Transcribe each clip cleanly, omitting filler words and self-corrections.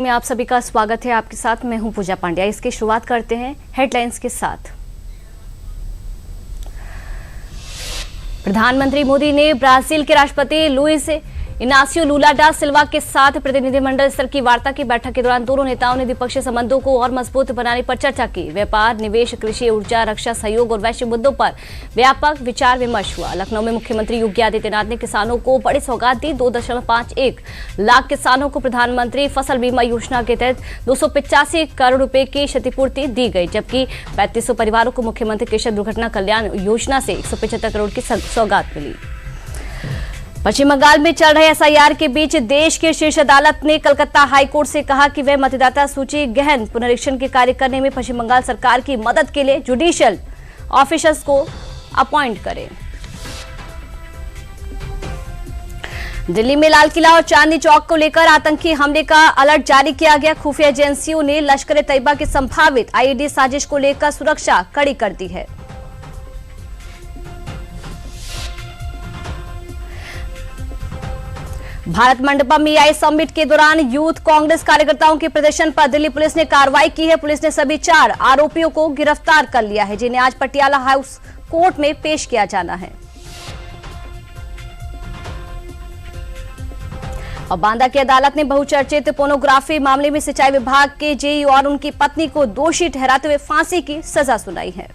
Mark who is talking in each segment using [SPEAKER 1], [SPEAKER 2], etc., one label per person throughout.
[SPEAKER 1] में आप सभी का स्वागत है। आपके साथ मैं हूं पूजा पांड्या। इसकी शुरुआत करते हैं हेडलाइंस के साथ। प्रधानमंत्री मोदी ने ब्राजील के राष्ट्रपति लुइस इनासियो लुला डा सिल्वा के साथ प्रतिनिधिमंडल स्तर की वार्ता की। बैठक के दौरान दोनों नेताओं ने द्विपक्षीय संबंधों को और मजबूत बनाने पर चर्चा की। व्यापार, निवेश, कृषि, ऊर्जा, रक्षा सहयोग और वैश्विक मुद्दों पर व्यापक विचार विमर्श हुआ। लखनऊ में मुख्यमंत्री योगी आदित्यनाथ ने किसानों को बड़ी सौगात दी। 2.51 लाख किसानों को प्रधानमंत्री फसल बीमा योजना के तहत 285 करोड़ रुपए की क्षतिपूर्ति दी गई, जबकि 3500 परिवारों को मुख्यमंत्री कृषक दुर्घटना कल्याण योजना से 175 करोड़ की सौगात मिली। पश्चिम बंगाल में चल रहे एसआईआर के बीच देश की शीर्ष अदालत ने कलकत्ता हाईकोर्ट से कहा कि वह मतदाता सूची गहन पुनरीक्षण के कार्य करने में पश्चिम बंगाल सरकार की मदद के लिए जुडिशियल ऑफिसर्स को अपॉइंट करे। दिल्ली में लाल किला और चांदनी चौक को लेकर आतंकी हमले का अलर्ट जारी किया गया। खुफिया एजेंसियों ने लश्कर तैयबा की संभावित आईईडी साजिश को लेकर सुरक्षा कड़ी कर दी है। भारत मंडपम ईआई समिट के दौरान यूथ कांग्रेस कार्यकर्ताओं के प्रदर्शन पर दिल्ली पुलिस ने कार्रवाई की है। पुलिस ने सभी 4 आरोपियों को गिरफ्तार कर लिया है, जिन्हें आज पटियाला हाउस कोर्ट में पेश किया जाना है। और बांदा की अदालत ने बहुचर्चित पोर्नोग्राफी मामले में सिंचाई विभाग के जेई और उनकी पत्नी को दोषी ठहराते हुए फांसी की सजा सुनाई है।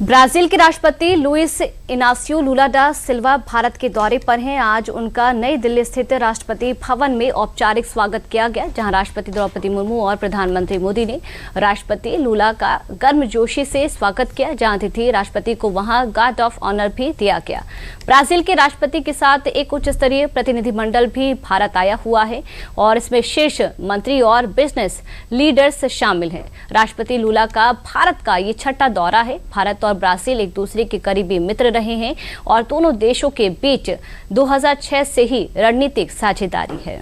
[SPEAKER 1] ब्राजील के राष्ट्रपति लुइस इनासियो लुला डा सिल्वा भारत के दौरे पर हैं। आज उनका नई दिल्ली स्थित राष्ट्रपति भवन में औपचारिक स्वागत किया गया, जहां राष्ट्रपति द्रौपदी मुर्मू और प्रधानमंत्री मोदी ने राष्ट्रपति लुला का गर्मजोशी से स्वागत किया। जहां अतिथि राष्ट्रपति को वहां गार्ड ऑफ ऑनर भी दिया गया। ब्राजील के राष्ट्रपति के साथ एक उच्च स्तरीय प्रतिनिधिमंडल भी भारत आया हुआ है और इसमें शीर्ष मंत्री और बिजनेस लीडर्स शामिल हैं। राष्ट्रपति लुला का भारत का ये 6ठा दौरा है। भारत और ब्राजील एक दूसरे के करीबी मित्र रहे हैं और दोनों देशों के बीच 2006 से ही रणनीतिक साझेदारी है।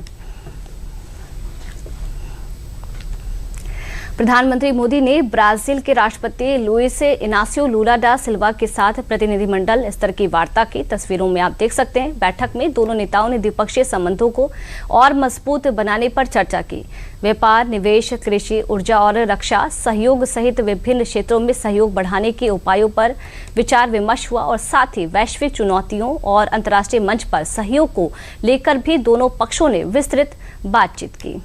[SPEAKER 1] प्रधानमंत्री मोदी ने ब्राजील के राष्ट्रपति लुइस इनासियो लुला डा सिल्वा के साथ प्रतिनिधिमंडल स्तर की वार्ता की। तस्वीरों में आप देख सकते हैं। बैठक में दोनों नेताओं ने द्विपक्षीय संबंधों को और मजबूत बनाने पर चर्चा की। व्यापार, निवेश, कृषि, ऊर्जा और रक्षा सहयोग सहित विभिन्न क्षेत्रों में सहयोग बढ़ाने के उपायों पर विचार विमर्श हुआ और साथ ही वैश्विक चुनौतियों और अंतर्राष्ट्रीय मंच पर सहयोग को लेकर भी दोनों पक्षों ने विस्तृत बातचीत की।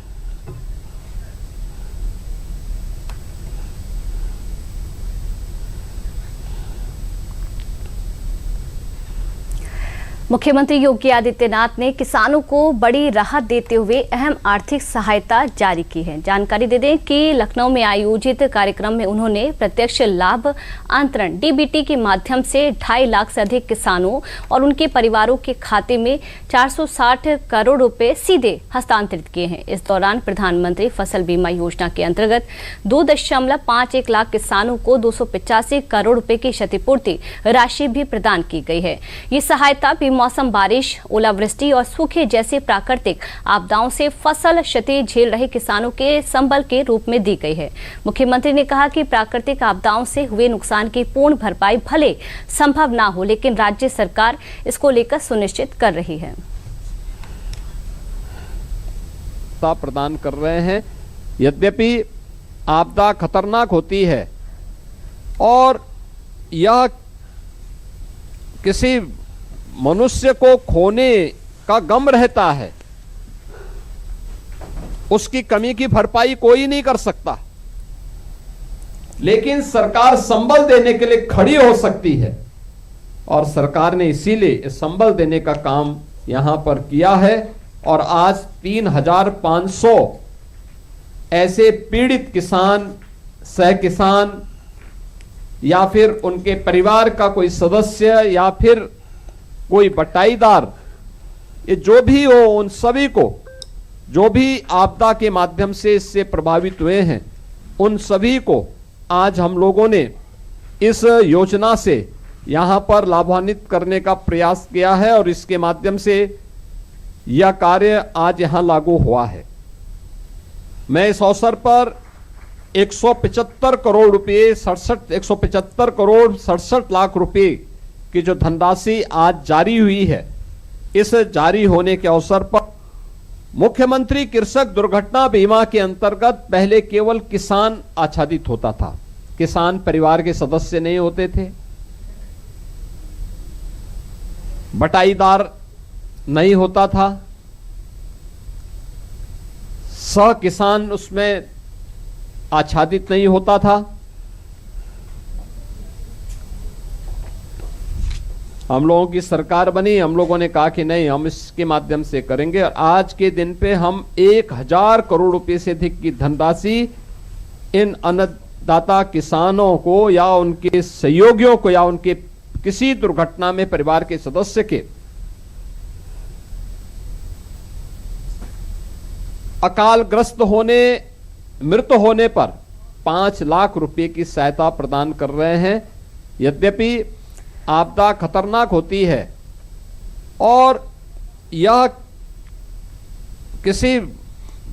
[SPEAKER 1] मुख्यमंत्री योगी आदित्यनाथ ने किसानों को बड़ी राहत देते हुए अहम आर्थिक सहायता जारी की है। जानकारी दे दें कि लखनऊ में आयोजित कार्यक्रम में उन्होंने प्रत्यक्ष लाभ अंतरण डीबीटी के माध्यम से 2.5 लाख से अधिक किसानों और उनके परिवारों के खाते में 460 करोड़ रुपए सीधे हस्तांतरित किए हैं। इस दौरान प्रधानमंत्री फसल बीमा योजना के अंतर्गत 2.51 लाख किसानों को 285 करोड़ रुपए की क्षतिपूर्ति राशि भी प्रदान की गई है। ये सहायता मौसम, बारिश, ओलावृष्टि और सूखे जैसे प्राकृतिक आपदाओं से फसल क्षति झेल रहे किसानों के संबल के रूप में दी गई है। मुख्यमंत्री ने कहा कि प्राकृतिक आपदाओं से हुए नुकसान की पूर्ण भरपाई भले संभव ना हो, लेकिन राज्य सरकार इसको लेकर सुनिश्चित कर रही है।
[SPEAKER 2] प्रदान कर रहे हैं। यद्यपि आपदा खतरनाक होती है और यह किसी मनुष्य को खोने का गम रहता है, उसकी कमी की भरपाई कोई नहीं कर सकता, लेकिन सरकार संबल देने के लिए खड़ी हो सकती है और सरकार ने इसीलिए संबल देने का काम यहां पर किया है। और आज 3500 ऐसे पीड़ित किसान, सह किसान या फिर उनके परिवार का कोई सदस्य या फिर कोई बटाईदार, ये जो भी हो, उन सभी को जो भी आपदा के माध्यम से इससे प्रभावित हुए हैं, उन सभी को आज हम लोगों ने इस योजना से यहां पर लाभान्वित करने का प्रयास किया है और इसके माध्यम से यह कार्य आज यहां लागू हुआ है। मैं इस अवसर पर 175 करोड़ रुपए 175 करोड़ 67 लाख रुपए की जो धनराशि आज जारी हुई है, इस जारी होने के अवसर पर मुख्यमंत्री कृषक दुर्घटना बीमा के अंतर्गत पहले केवल किसान आच्छादित होता था, किसान परिवार के सदस्य नहीं होते थे, बटाईदार नहीं होता था, सह किसान उसमें आच्छादित नहीं होता था। हम लोगों की सरकार बनी, हम लोगों ने कहा कि नहीं, हम इसके माध्यम से करेंगे और आज के दिन पे हम 1000 करोड़ रुपए से अधिक की धनराशि इन अन्नदाता किसानों को या उनके सहयोगियों को या उनके किसी दुर्घटना में परिवार के सदस्य के अकालग्रस्त होने, मृत होने पर 5 लाख रुपए की सहायता प्रदान कर रहे हैं। यद्यपि आपदा खतरनाक होती है और यह किसी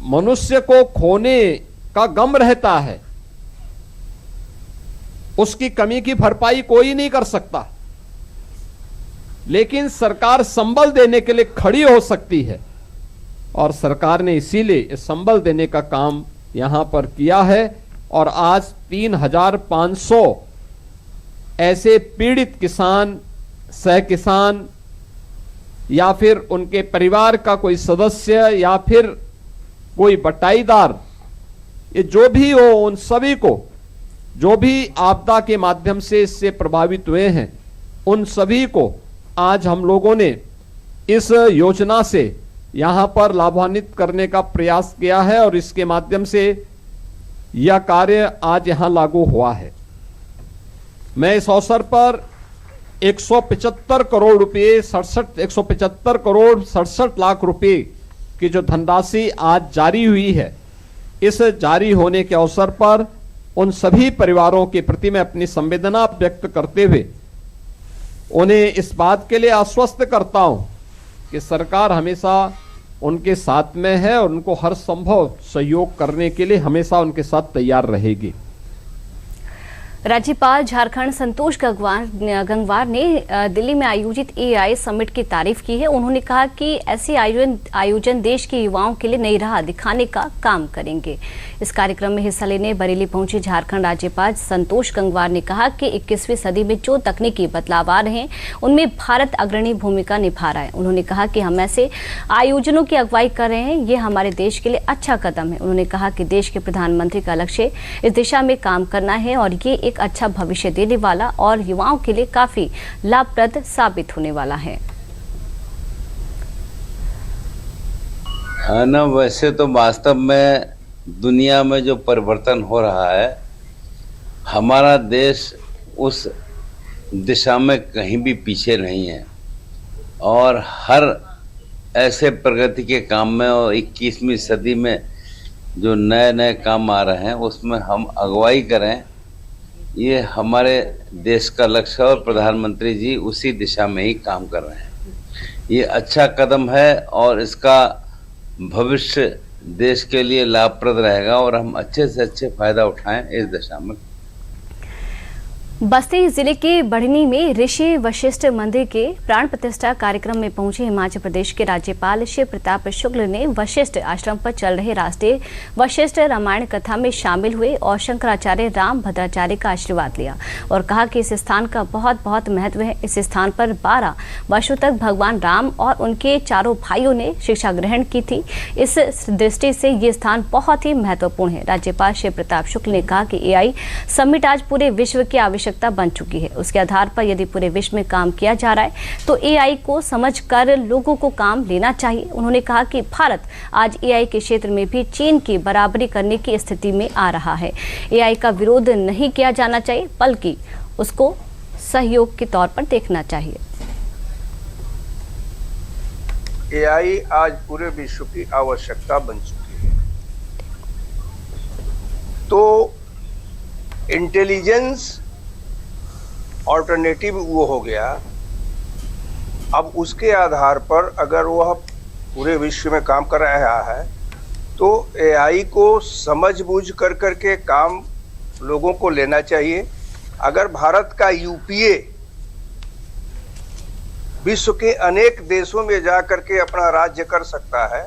[SPEAKER 2] मनुष्य को खोने का गम रहता है, उसकी कमी की भरपाई कोई नहीं कर सकता, लेकिन सरकार संबल देने के लिए खड़ी हो सकती है और सरकार ने इसीलिए संबल देने का काम यहां पर किया है। और आज 3500 ऐसे पीड़ित किसान, सह किसान या फिर उनके परिवार का कोई सदस्य या फिर कोई बटाईदार, ये जो भी हो, उन सभी को, जो भी आपदा के माध्यम से इससे प्रभावित हुए हैं, उन सभी को आज हम लोगों ने इस योजना से यहां पर लाभान्वित करने का प्रयास किया है और इसके माध्यम से यह कार्य आज यहां लागू हुआ है। मैं इस अवसर पर 175 करोड़ रुपए 175 करोड़ 67 लाख रुपए की जो धनराशि आज जारी हुई है, इस जारी होने के अवसर पर उन सभी परिवारों के प्रति मैं अपनी संवेदना व्यक्त करते हुए उन्हें इस बात के लिए आश्वस्त करता हूं कि सरकार हमेशा उनके साथ में है और उनको हर संभव सहयोग करने के लिए हमेशा उनके साथ तैयार रहेगी।
[SPEAKER 1] राज्यपाल झारखंड संतोष गंगवार ने दिल्ली में आयोजित एआई समिट की तारीफ की है। उन्होंने कहा कि ऐसे आयोजन देश के युवाओं के लिए नई राह दिखाने का काम करेंगे। इस कार्यक्रम में हिस्सा लेने बरेली पहुंचे झारखंड राज्यपाल संतोष गंगवार ने कहा कि 21वीं सदी में जो तकनीकी बदलाव आ रहे हैं उनमें भारत अग्रणी भूमिका निभा रहा है। उन्होंने कहा कि हम ऐसे आयोजनों की अगुवाई कर रहे हैं, ये हमारे देश के लिए अच्छा कदम है। उन्होंने कहा कि देश के प्रधानमंत्री का लक्ष्य इस दिशा में काम करना है और ये एक अच्छा भविष्य देने वाला और युवाओं के लिए काफी लाभप्रद साबित होने वाला है।
[SPEAKER 3] हाँ ना, वैसे तो वास्तव में दुनिया में जो परिवर्तन हो रहा है, हमारा देश उस दिशा में कहीं भी पीछे नहीं है और हर ऐसे प्रगति के काम में और 21वीं सदी में जो नए नए काम आ रहे हैं उसमें हम अगुवाई करें, ये हमारे देश का लक्ष्य और प्रधानमंत्री जी उसी दिशा में ही काम कर रहे हैं। ये अच्छा कदम है और इसका भविष्य देश के लिए लाभप्रद रहेगा और हम अच्छे से अच्छे फायदा उठाएं इस दिशा में।
[SPEAKER 1] बस्ती जिले के बढ़नी में ऋषि वशिष्ठ मंदिर के प्राण प्रतिष्ठा कार्यक्रम में पहुंचे हिमाचल प्रदेश के राज्यपाल शिव प्रताप शुक्ल ने वशिष्ठ आश्रम पर चल रहे राष्ट्रीय वशिष्ठ रामायण कथा में शामिल हुए और शंकराचार्य राम भद्राचार्य का आशीर्वाद लिया और कहा कि इस स्थान का बहुत बहुत महत्व है। इस स्थान पर 12 वर्षों तक भगवान राम और उनके चारों भाइयों ने शिक्षा ग्रहण की थी। इस दृष्टि से ये स्थान बहुत ही महत्वपूर्ण है। राज्यपाल शिव प्रताप शुक्ल ने कहा कि एआई समिट आज पूरे विश्व की आवश्यकता बन चुकी है। उसके आधार पर यदि पूरे विश्व में काम किया जा रहा है तो एआई को समझकर लोगों को काम लेना चाहिए। उन्होंने कहा कि भारत आज एआई के क्षेत्र में भी चीन की बराबरी करने की स्थिति में आ रहा है। एआई का विरोध नहीं किया जाना चाहिए बल्कि उसको सहयोग के तौर पर देखना चाहिए।
[SPEAKER 4] एआई आज पूरे विश्व की आवश्यकता बन चुकी है। तो इंटेलिजेंस ऑल्टरनेटिव वो हो गया। अब उसके आधार पर अगर वह पूरे विश्व में काम कर रहा है तो एआई को समझ बूझ कर करके काम लोगों को लेना चाहिए। अगर भारत का यूपीए विश्व के अनेक देशों में जा करके अपना राज्य कर सकता है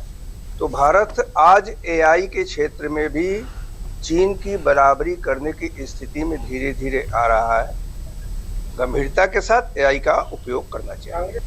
[SPEAKER 4] तो भारत आज एआई के क्षेत्र में भी चीन की बराबरी करने की स्थिति में धीरे धीरे आ रहा है। गंभीरता के साथ एआई का उपयोग करना चाहिए।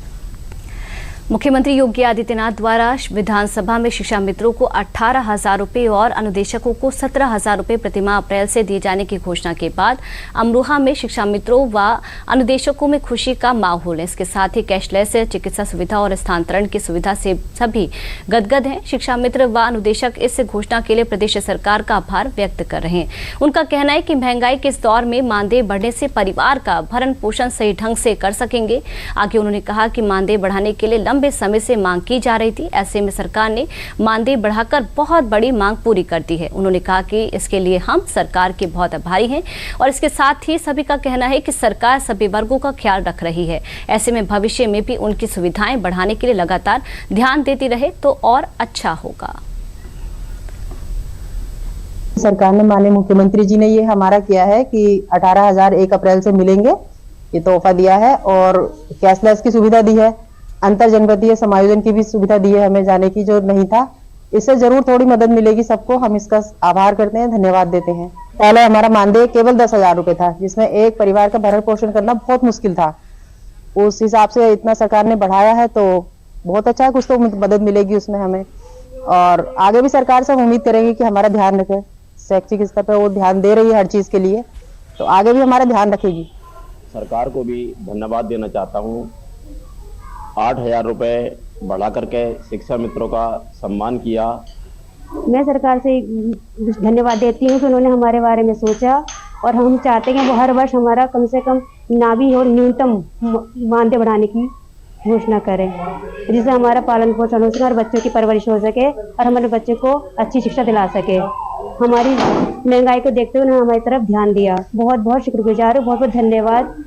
[SPEAKER 1] मुख्यमंत्री योगी आदित्यनाथ द्वारा विधानसभा में शिक्षा मित्रों को 18,000 रुपये और अनुदेशकों को 17,000 रुपये प्रतिमाह अप्रैल से दिए जाने की घोषणा के बाद अमरोहा में शिक्षा मित्रों व अनुदेशकों में खुशी का माहौल है। इसके साथ ही कैशलेस चिकित्सा सुविधा और स्थानांतरण की सुविधा से सभी गदगद हैं। शिक्षा मित्र व अनुदेशक इस घोषणा के लिए प्रदेश सरकार का आभार व्यक्त कर रहे हैं। उनका कहना है कि महंगाई के इस दौर में मानदेय बढ़ने से परिवार का भरण पोषण सही ढंग से कर सकेंगे। आगे उन्होंने कहा कि मानदेय बढ़ाने के लिए लंबे समय से मांग की जा रही थी, ऐसे में सरकार ने मानदेय बढ़ाकर बहुत बड़ी मांग पूरी कर दी है। उन्होंने कहा कि इसके लिए हम सरकार के बहुत आभारी हैं और इसके साथ ही सभी का कहना है कि सरकार सभी वर्गों का ख्याल रख रही है। ऐसे में भविष्य में भी उनकी सुविधाएं बढ़ाने के लिए लगातार ध्यान देती रहे तो और अच्छा होगा।
[SPEAKER 5] सरकार ने, माननीय मुख्यमंत्री जी ने ये हमारा किया है कि 18,000 1 अप्रैल से मिलेंगे, ये तोहफा दिया है और कैशलेस की सुविधा दी है। अंतर जनपदीय समायोजन की भी सुविधा दी है हमें जाने की, जो नहीं था। इससे जरूर थोड़ी मदद मिलेगी सबको, हम इसका आभार करते हैं, धन्यवाद देते हैं। पहले हमारा मानदेय केवल 10,000 रुपए था, जिसमें एक परिवार का भरण पोषण करना बहुत मुश्किल था। उस हिसाब से इतना सरकार ने बढ़ाया है तो बहुत अच्छा है, कुछ तो मदद मिलेगी उसमें हमें। और आगे भी सरकार से हम उम्मीद करेंगे कि हमारा ध्यान रखे। शैक्षिक स्तर पर वो ध्यान दे रही है हर चीज के लिए, तो आगे भी हमारा ध्यान रखेगी।
[SPEAKER 6] सरकार को भी धन्यवाद देना चाहता हूँ। 8,000 रुपए बढ़ा करके शिक्षा मित्रों का सम्मान किया।
[SPEAKER 7] मैं सरकार से धन्यवाद देती हूँ कि उन्होंने हमारे बारे में सोचा और हम चाहते हैं वो हर वर्ष हमारा कम से कम ना भी और न्यूनतम मानदेय बढ़ाने की घोषणा करें, जिससे हमारा पालन पोषण हो सके और बच्चों की परवरिश हो सके और हमारे बच्चे को अच्छी शिक्षा दिला सके। हमारी महंगाई को देखते हुए उन्होंने हमारी तरफ ध्यान दिया। बहुत बहुत शुक्रगुजार हूँ, बहुत बहुत धन्यवाद।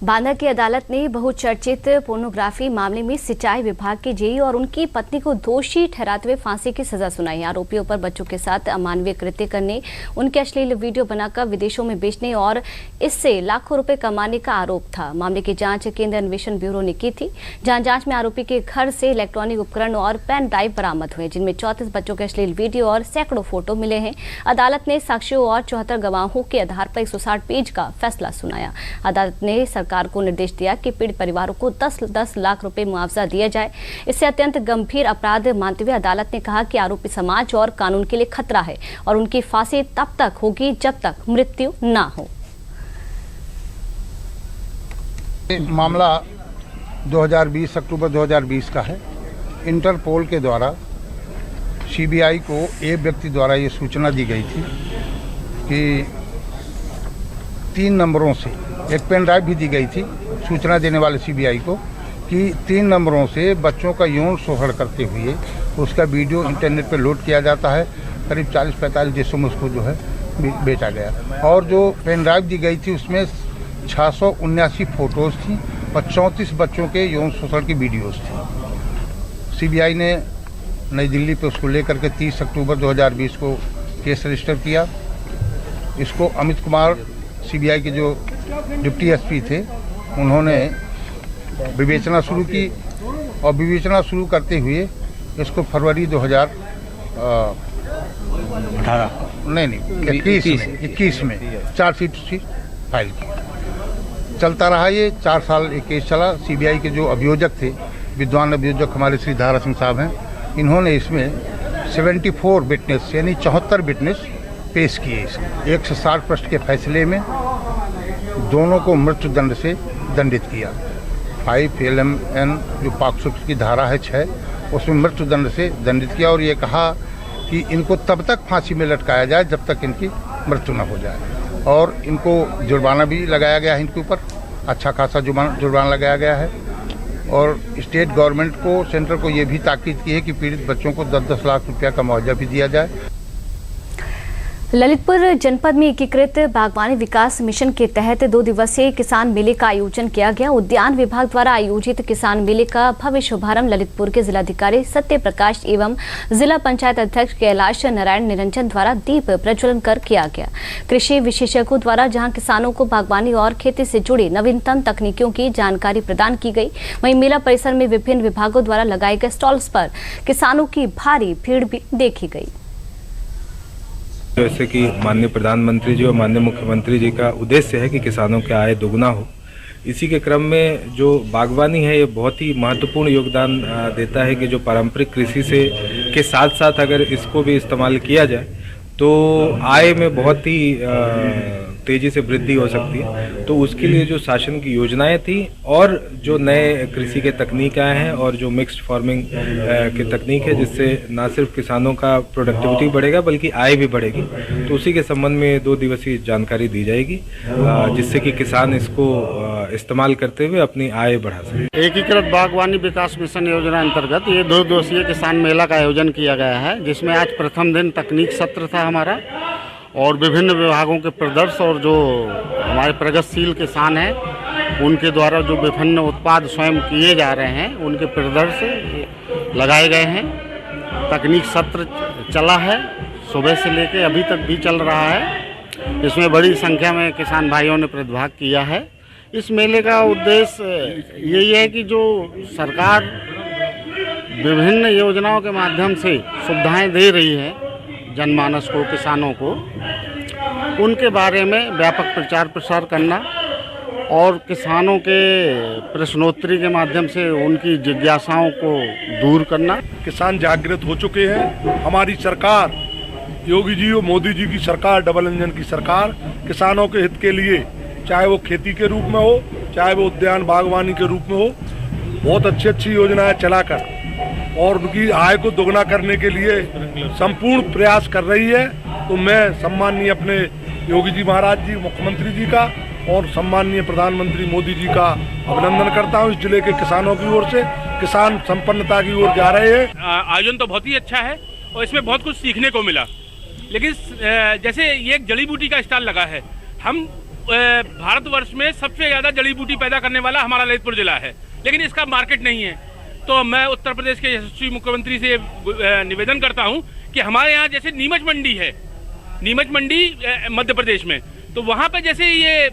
[SPEAKER 1] बांदा की अदालत ने बहुचर्चित पोर्नोग्राफी मामले में सिंचाई विभाग के जेई और उनकी पत्नी को दोषी ठहराते हुए फांसी की सजा सुनाई। आरोपियों पर बच्चों के साथ अमानवीय कृत्य करने, उनके अश्लील वीडियो बनाकर विदेशों में बेचने और इससे लाखों रुपए कमाने का आरोप था। मामले की जांच केंद्रीय अन्वेषण ब्यूरो ने की थी, जहां जांच में आरोपी के घर से इलेक्ट्रॉनिक उपकरण और पेन ड्राइव बरामद हुए, जिनमें 34 बच्चों के अश्लील वीडियो और सैकड़ों फोटो मिले हैं। अदालत ने साक्ष्यों और 74 गवाहों के आधार पर 160 पेज का फैसला सुनाया। अदालत ने सरकार को निर्देश दिया कि पीड़ित परिवारों को 10-10 लाख रुपए मुआवजा दिया जाए। इससे अत्यंत गंभीर अपराध मानते हुए अदालत ने कहा कि आरोपी समाज और कानून के लिए खतरा है और उनकी फांसी तब तक होगी जब तक मृत्यु ना हो।
[SPEAKER 8] मामला 2020 अक्टूबर 2020 का है। इंटरपोल के द्वारा सीबीआई को एक व्यक्ति द्वारा ये सूचना दी गई थी कि 3 नंबरों से एक पेन ड्राइव भी दी गई थी सूचना देने वाले सीबीआई को कि 3 नंबरों से बच्चों का यौन शोषण करते हुए उसका वीडियो इंटरनेट पर लोड किया जाता है। करीब 40-45 देशों में उसको जो है बेचा गया। और जो पेन ड्राइव दी गई थी उसमें 679 फोटोज़ थी और 34 बच्चों के यौन शोषण की वीडियोज़ थी। सीबीआई ने नई दिल्ली पे उसको लेकर के 30 अक्टूबर 2020 को केस रजिस्टर किया। इसको अमित कुमार सीबीआई के जो डिप्टी एसपी थे उन्होंने विवेचना शुरू की और विवेचना शुरू करते हुए इसको फरवरी 2021 में चार्जशीट फाइल की। चलता रहा ये 4 साल एक केस चला। सीबीआई के जो अभियोजक थे, विद्वान अभियोजक हमारे श्री धारा सिंह साहब हैं, इन्होंने इसमें 74 विटनेस यानी 74 विटनेस पेश किए। 160 पृष्ठ के फैसले में दोनों को मृत्यु दंड से दंडित किया। 5 LMN जो पॉक्सो की धारा है 6, उसमें मृत्यु दंड से दंडित किया और ये कहा कि इनको तब तक फांसी में लटकाया जाए जब तक इनकी मृत्यु न हो जाए। और इनको जुर्माना भी लगाया गया है, इनके ऊपर अच्छा खासा जुर्माना लगाया गया है। और स्टेट गवर्नमेंट को, सेंटर को ये भी ताकीद की है कि पीड़ित बच्चों को 10-10 लाख रुपया का मुआवजा भी दिया जाए।
[SPEAKER 1] ललितपुर जनपद में एकीकृत बागवानी विकास मिशन के तहत 2 दिवसीय किसान मेले का आयोजन किया गया। उद्यान विभाग द्वारा आयोजित किसान मेले का भव्य शुभारंभ ललितपुर के जिलाधिकारी सत्य प्रकाश एवं जिला पंचायत अध्यक्ष कैलाश नारायण निरंजन द्वारा दीप प्रज्वलन कर किया गया। कृषि विशेषज्ञों द्वारा जहां किसानों को बागवानी और खेती से जुड़ी नवीनतम तकनीकों की जानकारी प्रदान की गई, वहीं मेला परिसर में विभिन्न विभागों द्वारा लगाए गए स्टॉल्स पर किसानों की भारी भीड़ भी देखी गई।
[SPEAKER 9] जैसे कि माननीय प्रधानमंत्री जी और माननीय मुख्यमंत्री जी का उद्देश्य है कि किसानों की आय दोगुना हो, इसी के क्रम में जो बागवानी है ये बहुत ही महत्वपूर्ण योगदान देता है कि जो पारंपरिक कृषि से के साथ साथ अगर इसको भी इस्तेमाल किया जाए तो आय में बहुत ही तेज़ी से वृद्धि हो सकती है। तो उसके लिए जो शासन की योजनाएं थी और जो नए कृषि के तकनीक आए हैं और जो मिक्स्ड फार्मिंग की तकनीक है, जिससे ना सिर्फ किसानों का प्रोडक्टिविटी बढ़ेगा बल्कि आय भी बढ़ेगी, तो उसी के संबंध में 2 दिवसीय जानकारी दी जाएगी, जिससे कि किसान इसको इस्तेमाल करते हुए अपनी आय बढ़ा सके।
[SPEAKER 10] एकीकृत बागवानी विकास मिशन योजना अंतर्गत ये 2 दिवसीय किसान मेला का आयोजन किया गया है, जिसमें आज प्रथम दिन तकनीक सत्र था हमारा और विभिन्न विभागों के प्रदर्शन और जो हमारे प्रगतिशील किसान हैं उनके द्वारा जो विभिन्न उत्पाद स्वयं किए जा रहे हैं उनके प्रदर्शन लगाए गए हैं। तकनीक सत्र चला है, सुबह से लेकर अभी तक भी चल रहा है। इसमें बड़ी संख्या में किसान भाइयों ने प्रतिभाग किया है। इस मेले का उद्देश्य यही है कि जो सरकार विभिन्न योजनाओं के माध्यम से सुविधाएं दे रही है जनमानस को, किसानों को, उनके बारे में व्यापक प्रचार प्रसार करना और किसानों के प्रश्नोत्तरी के माध्यम से उनकी जिज्ञासाओं को दूर करना।
[SPEAKER 11] किसान जागृत हो चुके हैं। हमारी सरकार, योगी जी और मोदी जी की सरकार, डबल इंजन की सरकार, किसानों के हित के लिए, चाहे वो खेती के रूप में हो, चाहे वो उद्यान बागवानी के रूप में हो, बहुत अच्छी योजनाएं चलाकर और उनकी आय को दोगुना करने के लिए संपूर्ण प्रयास कर रही है। तो मैं सम्माननीय अपने योगी जी महाराज जी, मुख्यमंत्री जी का और सम्माननीय प्रधानमंत्री मोदी जी का अभिनंदन करता हूँ। इस जिले के किसानों की ओर से किसान संपन्नता की ओर जा रहे हैं।
[SPEAKER 12] आयोजन तो बहुत ही अच्छा है और इसमें बहुत कुछ सीखने को मिला, लेकिन जैसे ये एक जड़ी बूटी का स्टॉल लगा है। हम भारतवर्ष में सबसे ज़्यादा जड़ी बूटी पैदा करने वाला हमारा ललितपुर जिला है, लेकिन इसका मार्केट नहीं है। तो मैं उत्तर प्रदेश के यशस्वी मुख्यमंत्री से निवेदन करता हूं कि हमारे यहाँ जैसे नीमच मंडी है, नीमच मंडी मध्य प्रदेश में, तो वहाँ पे जैसे ये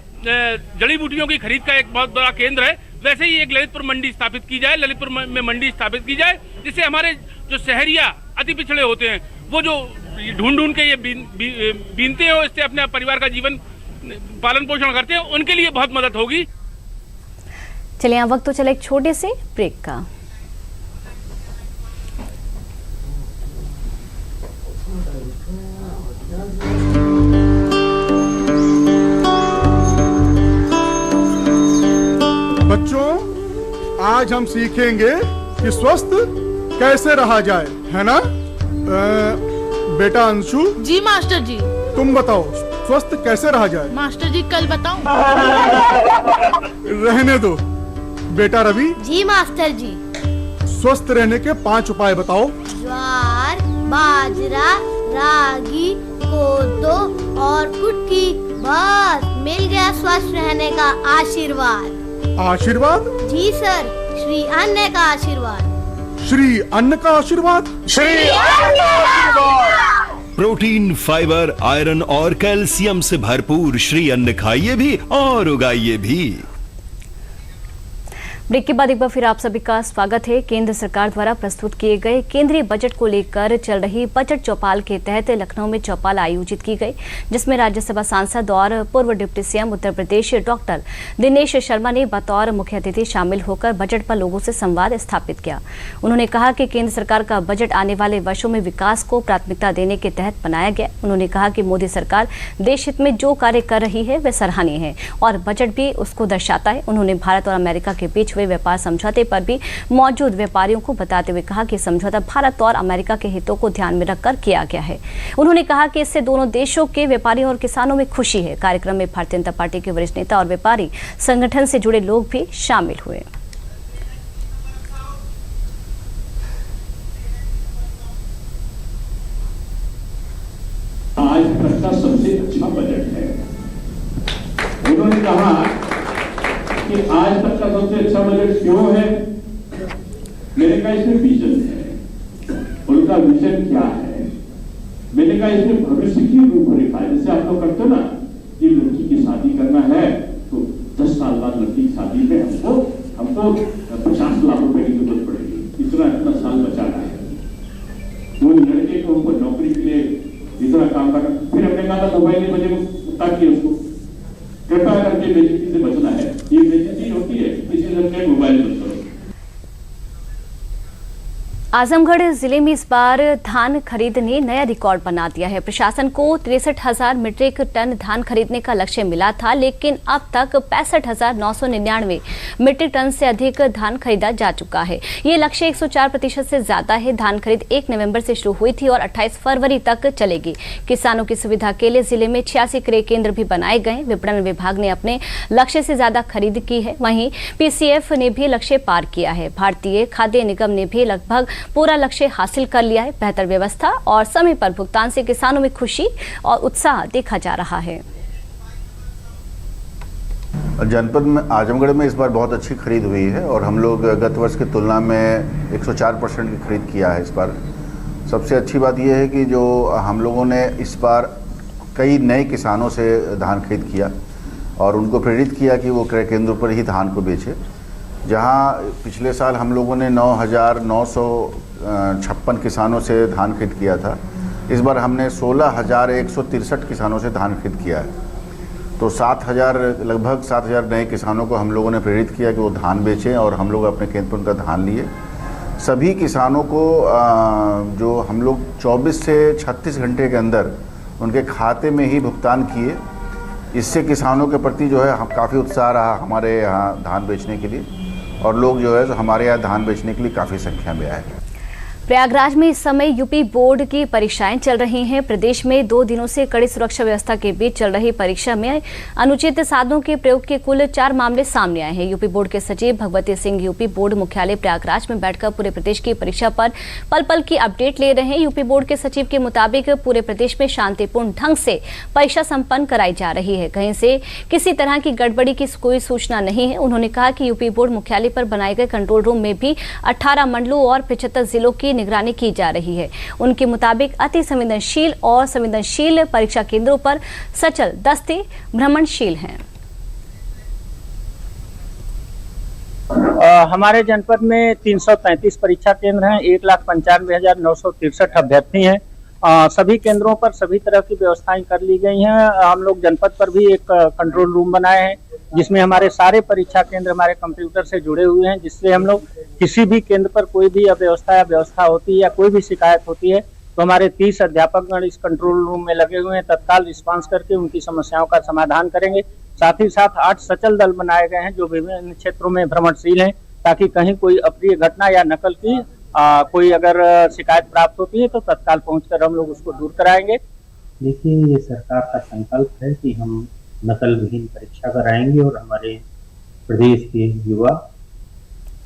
[SPEAKER 12] जड़ी बूटियों की खरीद का एक बहुत बड़ा केंद्र है, वैसे ही एक ललितपुर मंडी स्थापित की जाए, ललितपुर में मंडी स्थापित की जाए, जिससे हमारे जो शहरिया अति पिछड़े होते हैं वो जो ढूंढ के ये बीनते हैं, इससे अपने परिवार का जीवन पालन पोषण करते हैं, उनके लिए बहुत मदद होगी।
[SPEAKER 1] चलिए, यहाँ वक्त तो चले एक छोटे से ब्रेक का।
[SPEAKER 13] बच्चों, आज हम सीखेंगे कि स्वस्थ कैसे रहा जाए, है ना? बेटा अंशु।
[SPEAKER 14] जी मास्टर जी।
[SPEAKER 13] तुम बताओ, स्वस्थ कैसे रहा जाए?
[SPEAKER 14] मास्टर जी कल बताऊं।
[SPEAKER 13] रहने दो। बेटा रवि।
[SPEAKER 14] जी मास्टर जी।
[SPEAKER 13] स्वस्थ रहने के 5 उपाय बताओ।
[SPEAKER 14] ज्वार, बाजरा, रागी, कोदो और कुटकी। बस मिल गया स्वस्थ रहने का आशीर्वाद।
[SPEAKER 13] आशीर्वाद?
[SPEAKER 14] जी सर, श्री अन्न का आशीर्वाद।
[SPEAKER 13] श्री अन्न का आशीर्वाद?
[SPEAKER 14] श्री अन्न का आशीर्वाद।
[SPEAKER 15] प्रोटीन, फाइबर, आयरन और कैल्शियम से भरपूर श्री अन्न खाइए भी और उगाइए भी।
[SPEAKER 1] ब्रेक के बाद एक बार फिर आप सभी का स्वागत है। केंद्र सरकार द्वारा प्रस्तुत किए गए केंद्रीय बजट को लेकर चल रही बजट चौपाल के तहत लखनऊ में चौपाल आयोजित की गई, जिसमें राज्यसभा सांसद और पूर्व deputy CM Uttar Pradesh doctor Dinesh Sharma ने बतौर मुख्य अतिथि शामिल होकर बजट पर लोगों से संवाद स्थापित किया। उन्होंने कहा कि केंद्र सरकार का बजट आने वाले वर्षों में विकास को प्राथमिकता देने के तहत बनाया गया। उन्होंने कहा कि मोदी सरकार देश हित में जो कार्य कर रही है वे सराहनीय है और बजट भी उसको दर्शाता है। उन्होंने भारत और अमेरिका के बीच व्यापार समझौते पर भी मौजूद व्यापारियों को बताते हुए कहा कि समझौता भारत और अमेरिका के हितों को ध्यान में रखकर किया गया है। उन्होंने कहा कि इससे दोनों देशों के व्यापारियों और किसानों में खुशी है। कार्यक्रम में भारतीय जनता पार्टी के वरिष्ठ नेता और व्यापारी संगठन से जुड़े लोग भी शामिल हुए।
[SPEAKER 2] आज भ्रष्टाचार
[SPEAKER 16] सबसे अच्छा बजट है। उन्होंने कहा कि आज तक का सबसे अच्छा बजट क्यों है? मैंने कहा इसमें विजन है। उनका विजन क्या है? मैंने कहा इसमें भविष्य की रूपरेखा है। जैसे आप लोग करते हो ना, ये लड़की की शादी करना है तो 10 साल बाद लड़की की शादी में हमको 50 लाख रुपए की जरूरत पड़ेगी, इतना साल बचाना है। वो लड़के को हमको नौकरी के लिए इतना काम करना। फिर हमने कहा था मोबाइल नहीं बजे ताकि उसको कृपया करके बेइज्जती से बचना है। ये बेइज्जती होती है, इसलिए मोबाइल बंद करो।
[SPEAKER 1] आजमगढ़ जिले में इस बार धान खरीद ने नया रिकॉर्ड बना दिया है। प्रशासन को 63,000 मीट्रिक टन धान खरीदने का लक्ष्य मिला था, लेकिन अब तक 65,999 मीट्रिक टन से अधिक धान खरीदा जा चुका है। ये लक्ष्य 104% से ज्यादा है। धान खरीद 1 नवंबर से शुरू हुई थी और 28 फरवरी तक चलेगी। किसानों की सुविधा के लिए जिले में 86 क्रय केंद्र भी बनाए गए। विपणन विभाग ने अपने लक्ष्य से ज्यादा खरीद की है। वहीं पीसीएफ ने भी लक्ष्य पार किया है। भारतीय खाद्य निगम ने भी लगभग पूरा लक्ष्य हासिल कर लिया है। बेहतर व्यवस्था और समय पर भुगतान से किसानों में खुशी और उत्साह देखा जा रहा है।
[SPEAKER 17] जनपद में आजमगढ़ में इस बार बहुत अच्छी खरीद हुई है और हम लोग गत वर्ष की तुलना में 104% की खरीद किया है इस बार। सबसे अच्छी बात यह है कि जो हम लोगों ने इस बार कई नए किसानों से धान खरीद किया और उनको प्रेरित किया कि वो क्रय केंद्रों पर ही धान को बेचे। जहां पिछले साल हम लोगों ने 9,956 किसानों से धान खरीद किया था, इस बार हमने 16,163 किसानों से धान खरीद किया है। तो लगभग 7,000 नए किसानों को हम लोगों ने प्रेरित किया कि वो धान बेचें और हम लोग अपने केंद्र पर उनका धान लिए। सभी किसानों को जो हम लोग 24 से 36 घंटे के अंदर उनके खाते में ही भुगतान किए। इससे किसानों के प्रति जो है काफ़ी उत्साह रहा हमारे यहाँ धान बेचने के लिए और लोग जो है हमारे यहाँ धान बेचने के लिए काफ़ी संख्या में आए।
[SPEAKER 1] प्रयागराज में इस समय यूपी बोर्ड की परीक्षाएं चल रही हैं। प्रदेश में 2 दिनों से कड़ी सुरक्षा व्यवस्था के बीच चल रही परीक्षा में अनुचित साधनों के प्रयोग के कुल 4 मामले सामने आए हैं। यूपी बोर्ड के सचिव भगवती सिंह यूपी बोर्ड मुख्यालय प्रयागराज में बैठकर पूरे प्रदेश की परीक्षा पर पल पल की अपडेट ले रहे हैं। यूपी बोर्ड के सचिव के मुताबिक पूरे प्रदेश में शांतिपूर्ण ढंग से परीक्षा संपन्न कराई जा रही है। कहीं से किसी तरह की गड़बड़ी की कोई सूचना नहीं है। उन्होंने कहा कि यूपी बोर्ड मुख्यालय पर बनाए गए कंट्रोल रूम में भी 18 मंडलों और 75 जिलों की निगरानी की जा रही है। उनके मुताबिक अति संवेदनशील और संवेदनशील परीक्षा केंद्रों पर सचल दस्ते भ्रमणशील हैं।
[SPEAKER 18] हमारे जनपद में 333 परीक्षा केंद्र हैं। 1,95,963 अभ्यर्थी हैं। सभी केंद्रों पर सभी तरह की व्यवस्थाएं कर ली गई हैं। हम लोग जनपद पर भी एक कंट्रोल रूम बनाए हैं जिसमें हमारे सारे परीक्षा केंद्र हमारे कंप्यूटर से जुड़े हुए हैं, जिससे हम लोग किसी भी केंद्र पर कोई भी अव्यवस्था या व्यवस्था होती है या कोई भी शिकायत होती है तो हमारे 30 अध्यापकगण इस कंट्रोल रूम में लगे हुए हैं। तत्काल रिस्पांस करके उनकी समस्याओं का समाधान करेंगे। साथ ही साथ 8 सचल दल बनाए गए हैं जो विभिन्न क्षेत्रों में भ्रमणशील हैं, ताकि कहीं कोई अप्रिय घटना या नकल की कोई अगर शिकायत प्राप्त होती है तो तत्काल पहुंचकर हम लोग उसको दूर कराएंगे।
[SPEAKER 19] देखिए, ये सरकार का संकल्प है कि हम नकल विहीन परीक्षा कराएंगे और हमारे प्रदेश के युवा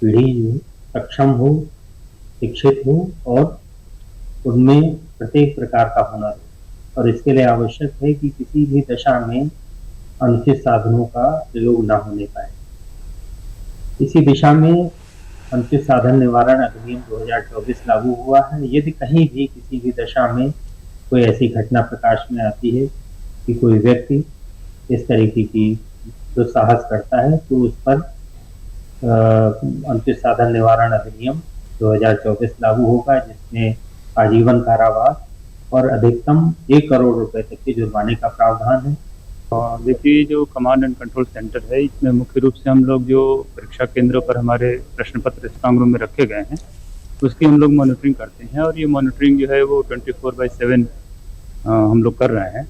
[SPEAKER 19] पीढ़ी सक्षम हो, शिक्षित हो और उनमें प्रत्येक प्रकार का हुनर हो। और इसके लिए आवश्यक है कि किसी भी दशा में अनुचित साधनों का प्रयोग न होने पाए। इसी दिशा में अनुचित साधन निवारण अधिनियम 2024 लागू हुआ है। यदि कहीं भी किसी भी दशा में कोई ऐसी घटना प्रकाश में आती है कि कोई व्यक्ति इस तरीके की दुस्साहस करता है तो उस पर अनुचित साधन निवारण अधिनियम 2024 लागू होगा, जिसमें आजीवन कारावास और अधिकतम 1 करोड़ रुपए तक के जुर्माने का प्रावधान है।
[SPEAKER 20] देखिए, जो कमांड एंड कंट्रोल सेंटर है इसमें मुख्य रूप से हम लोग जो परीक्षा केंद्रों पर हमारे प्रश्न पत्र स्ट्रांग रूम में रखे गए हैं उसकी हम लोग मॉनिटरिंग करते हैं और ये मॉनिटरिंग जो है वो 24/7 हम लोग कर रहे हैं।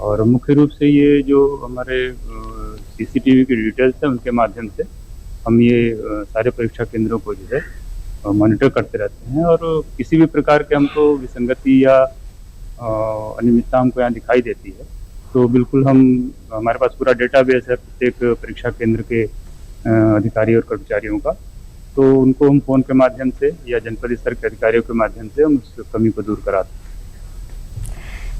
[SPEAKER 20] और मुख्य रूप से ये जो हमारे CCTV की डिटेल्स है उनके माध्यम से हम ये सारे परीक्षा केंद्रों को जो है मॉनिटर करते रहते हैं और किसी भी प्रकार के हमको विसंगति या अनियमितता हमको यहाँ दिखाई देती है तो बिल्कुल हमारे पास पूरा डेटाबेस है प्रत्येक परीक्षा केंद्र के अधिकारी और कर्मचारियों का, तो उनको हम फोन के माध्यम से या जनपद स्तर के अधिकारियों के माध्यम से हम उस कमी को दूर कराते हैं।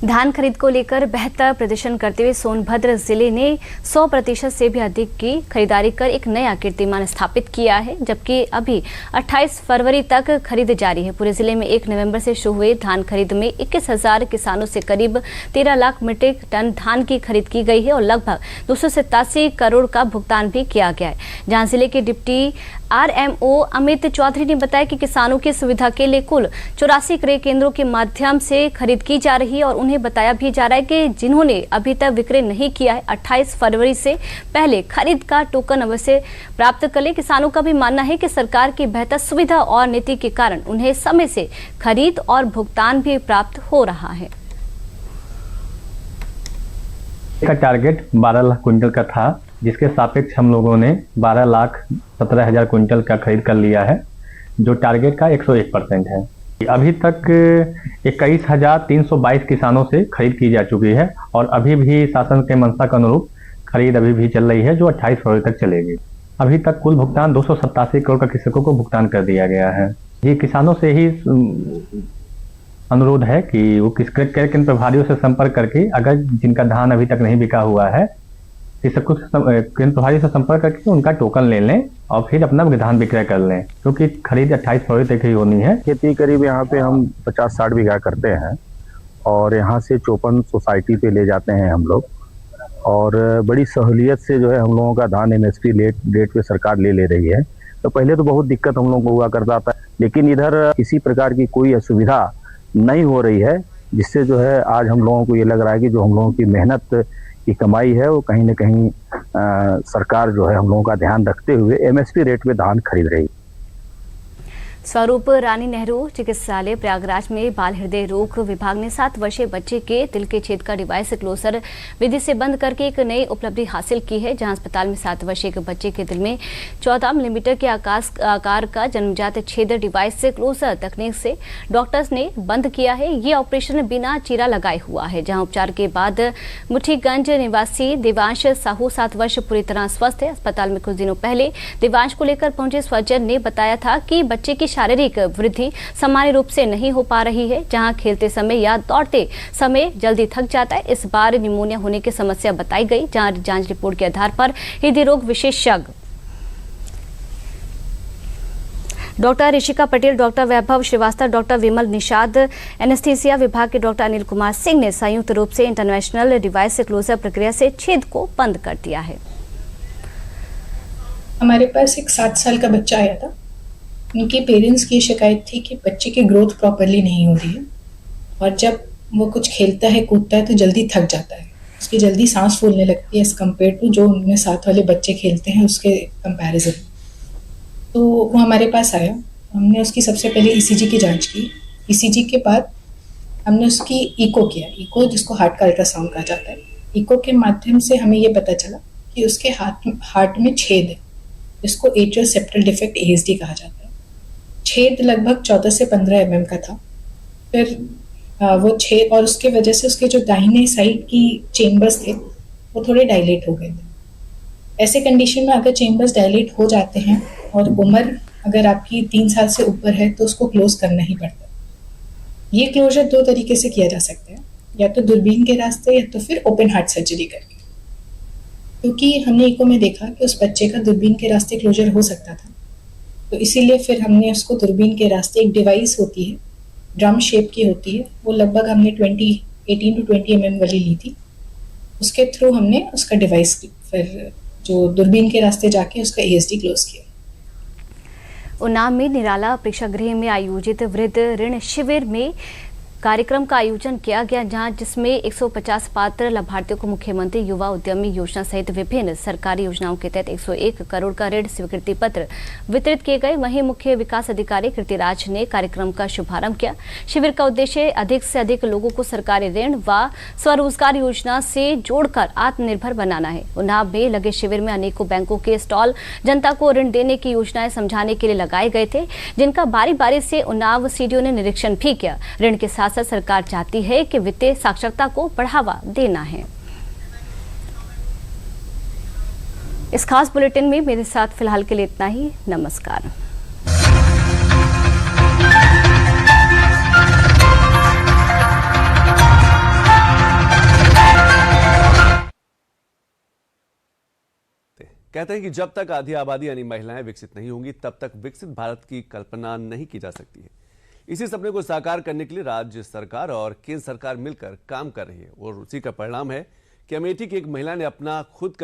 [SPEAKER 1] धान खरीद को लेकर बेहतर प्रदर्शन करते हुए सोनभद्र जिले ने 100% से भी अधिक की खरीदारी कर एक नया कीर्तिमान स्थापित किया है, जबकि अभी 28 फरवरी तक खरीद जारी है। पूरे जिले में 1 नवंबर से शुरू हुए धान खरीद में 21,000 किसानों से करीब 13 लाख मीट्रिक टन धान की खरीद की गई है और लगभग 287 करोड़ का भुगतान भी किया गया है। जहां जिले के डिप्टी RMO अमित चौधरी ने बताया कि किसानों की सुविधा के लिए कुल 84 क्रय केंद्रों के माध्यम से खरीद की जा रही है और उन्हें बताया भी जा रहा है कि जिन्होंने अभी तक विक्रय नहीं किया है 28 फरवरी से पहले खरीद का टोकन अवश्य प्राप्त कर ले। किसानों का भी मानना है कि सरकार की बेहतर सुविधा और नीति के कारण उन्हें समय से खरीद और भुगतान भी प्राप्त हो रहा है।
[SPEAKER 21] का टारगेट 12 लाख क्विंटल का था, जिसके सापेक्ष हम लोगों ने 12,17,000 क्विंटल का खरीद कर लिया है, जो टारगेट का 101% है। अभी तक 21,322 किसानों से खरीद की जा चुकी है और अभी भी शासन के मंशा के अनुरूप खरीद अभी भी चल रही है, जो 28 फरवरी तक चलेगी। अभी तक कुल भुगतान 287 करोड़ का कृषकों को भुगतान कर दिया गया है। ये किसानों से ही अनुरोध है कि वो क्रय केंद्र प्रभारियों से संपर्क करके, अगर जिनका धान अभी तक नहीं बिका हुआ है, कृषकों से केंद्र प्रभारी से संपर्क करके उनका टोकन ले लें और फिर अपना धान विक्रय कर लें, क्योंकि खरीद 28 फरवरी तक ही होनी है।
[SPEAKER 22] खेती करीब यहाँ पे हम 50-60 बीघा करते हैं और यहाँ से 54 सोसाइटी पे ले जाते हैं हम लोग, और बड़ी सहूलियत से जो है हम लोगों का धान MSP रेट पे सरकार ले रही है। तो पहले तो बहुत दिक्कत हम लोगों को हुआ करता था, लेकिन इधर किसी प्रकार की कोई असुविधा नहीं हो रही है, जिससे जो है आज हम लोगों को ये लग रहा है कि जो हम लोगों की मेहनत की कमाई है वो कहीं न कहीं सरकार जो है हम लोगों का ध्यान रखते हुए MSP रेट में धान खरीद रही है।
[SPEAKER 1] स्वरूप रानी नेहरू चिकित्सालय प्रयागराज में बाल हृदय रोग विभाग ने 7 वर्षीय बच्चे के दिल के छेद का डिवाइस क्लोजर विधि से बंद करके एक नई उपलब्धि हासिल की है, जहां अस्पताल में 7 वर्षीय के बच्चे के दिल में 14 मिलीमीटर के आकार का जन्मजात छेद डिवाइस से क्लोजर तकनीक से डॉक्टर्स ने बंद किया है। ये ऑपरेशन बिना चीरा लगाए हुआ है, जहाँ उपचार के बाद मुठीगंज निवासी देवांश साहू 7 वर्ष पूरी तरह स्वस्थ है। अस्पताल में कुछ दिनों पहले देवांश को लेकर पहुंचे स्वजन ने बताया था कि बच्चे की शारीरिक वृद्धि सामान्य रूप से नहीं हो पा रही है, जहां खेलते समय या दौड़ते समय जल्दी थक जाता है। इस बार निमोनिया होने की समस्या बताई गई, जहां जांच रिपोर्ट के आधार पर हृदय रोग विशेषज्ञ डॉक्टर ऋषिका पटेल, डॉक्टर वैभव श्रीवास्तव, डॉक्टर विमल निषाद, एनेस्थीसिया विभाग के डॉक्टर अनिल कुमार सिंह ने संयुक्त रूप से इंटरनेशनल डिवाइस क्लोजर प्रक्रिया से छेद को बंद कर दिया है।
[SPEAKER 23] हमारे पास एक 7 साल का बच्चा आया था। उनके पेरेंट्स की शिकायत थी कि बच्चे की ग्रोथ प्रॉपरली नहीं हो रही है और जब वो कुछ खेलता है कूदता है तो जल्दी थक जाता है, उसकी जल्दी सांस फूलने लगती है एज कम्पेयर टू जो उनमें साथ वाले बच्चे खेलते हैं उसके कंपैरिजन। तो वो हमारे पास आया, हमने उसकी सबसे पहले ECG की जांच की। ECG के बाद हमने उसकी इको किया, इको जिसको हार्ट का अल्ट्रासाउंड कहा जाता है। इको के माध्यम से हमें ये पता चला कि उसके हार्ट में छेद है, जिसको एट्रियल सेप्टल डिफेक्ट ASD कहा जाता है। छेद लगभग 14 से 15 mm का था। फिर वो छेद और उसके वजह से उसके जो दाहिने साइड की चेम्बर्स थे वो थोड़े डायलेट हो गए थे। ऐसे कंडीशन में अगर चेम्बर्स डायलेट हो जाते हैं और उम्र अगर आपकी 3 साल से ऊपर है तो उसको क्लोज करना ही पड़ता है। ये क्लोजर 2 तरीके से किया जा सकता है, या तो दूरबीन के रास्ते या तो फिर ओपन हार्ट सर्जरी करके। क्योंकि हमने इको में देखा कि उस बच्चे का दूरबीन के रास्ते क्लोजर हो सकता था, तो इसीलिए फिर हमने उसको दूरबीन के रास्ते एक डिवाइस होती है, ड्रम शेप की होती है, वो लगभग हमने 18 to 20 mm वाली ली थी। उसके थ्रू हमने उसका डिवाइस फिर जो दूरबीन के रास्ते जाके उसका ASD क्लोज किया।
[SPEAKER 1] उन्नाव में निराला प्रेक्षागृह में आयोजित वृद्ध ऋण शिविर में कार्यक्रम का आयोजन किया गया, जहां जिसमें 150 पात्र लाभार्थियों को मुख्यमंत्री युवा उद्यमी योजना सहित विभिन्न सरकारी योजनाओं के तहत 101 करोड़ का ऋण स्वीकृति पत्र वितरित किए गए। वहीं मुख्य विकास अधिकारी कृतिराज ने कार्यक्रम का शुभारंभ किया। शिविर का उद्देश्य अधिक से अधिक लोगों को सरकारी ऋण व स्वरोजगार योजना से जोड़कर आत्मनिर्भर बनाना है। उन्नाव में लगे शिविर में अनेकों बैंकों के स्टॉल जनता को ऋण देने की योजनाएं समझाने के लिए लगाए गए थे, जिनका बारी बारी से उन्नाव CDO ने निरीक्षण भी किया। ऋण के साथ सरकार चाहती है कि वित्तीय साक्षरता को बढ़ावा देना है। इस खास बुलेटिन में मेरे साथ फिलहाल के लिए इतना ही। नमस्कार।
[SPEAKER 3] कहते हैं कि जब तक आधी आबादी यानी महिलाएं विकसित नहीं होंगी तब तक विकसित भारत की कल्पना नहीं की जा सकती है। इसी सपने को साकार करने के लिए राज्य सरकार और केंद्र सरकार मिलकर काम कर रही है और उसी का परिणाम है कि अमेठी की एक महिला ने अपना खुद का